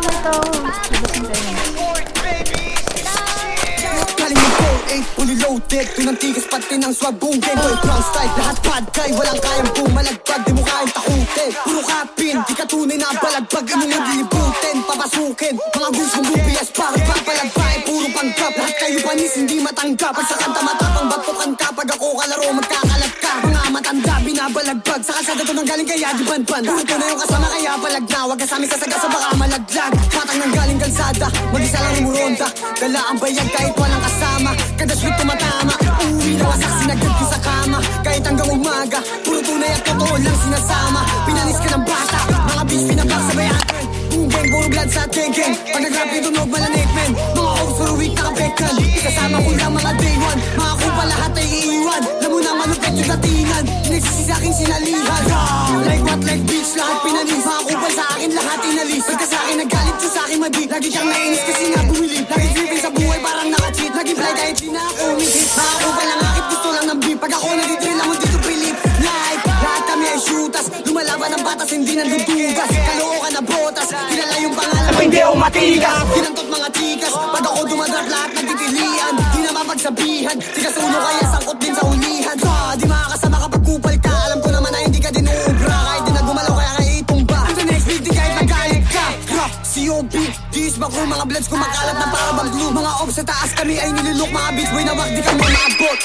my toes. Labasin tayo. Galing yung 4-8, fully loaded. Tunang tigas pati ng swag, boom game. Boy, brown style, lahat bad guy. Walang kayang bumalagpag, di mo kayang takutin. Puro kapin, di ka tunay na balagbag. Imo mo libutin, papasukin. Mga goons kong lubias, bakit papalagpain. Puro panggap, lahat kayo panis, hindi matanggap. Pag sa kanta matapang, batukan ka. Pag ako kalaro, magkakalat ka. Mga matanda, binabalagbag. Sa kalsada to nang galing kaya di banban. Puro to na yung kasama kaya balag na. Wag ka sa amin sasagasa, baka malaglag. Patang nang galing kalsada, mag-isa lang umuronda. Dala ang bayag kahit walang kasama. Kada sweet tumatama, uuwi na wasak, sinagad ko sa kama. Kahit hanggang umaga, puro tunay at totoo lang sinasama. Pinanis ka ng bata, mga bitch pinabak sa bayan. Boom gang, puro blood sa geng-geng. Pag nag-rap yung tunog, malanit men. Mga hoes for a week nakabekan. Kasama ko lang mga day one. Mga kupa lahat ay iiwan. Alam mo na malupit yung datingan. Pinagsisi sa aking sinalihan. Like what, like bitch, lahat pinanis. Mga kupal sa akin, lahat inalis. Pagka sa akin nagalit siya sa akin madi. Lagi siyang nainis kasi nga bumili. Lagi tripping sa buhay parang naka-cheat. Lagi fly kahit di na ako umihit. Mga kupal lang akit, gusto lang ng beat. Pag ako nag-drill lang, dito pilit. Like, lahat kami ay shooters. Lumalaban ng batas, hindi nandudugas. Kalookan na botas, kilala yung pangalan. Hindi ako matigas. Kinantot mga tikas. Pag ako dumadrap, lahat nagtitilian. Di na mapagsabihan. Tigas ulo kaya sangkot din sa ulihan. Di makakasama kapag kupal ka. Alam ko naman na hindi ka din uubra. Kahit di na gumalaw kaya kaya itumba. Ito next beat, di kahit magalit ka. COP, dis ba ko mga bloods kumakalat na para bang glue. Mga ops sa taas kami ay nilulok. Mga beats boy na wag di ka mo maabot.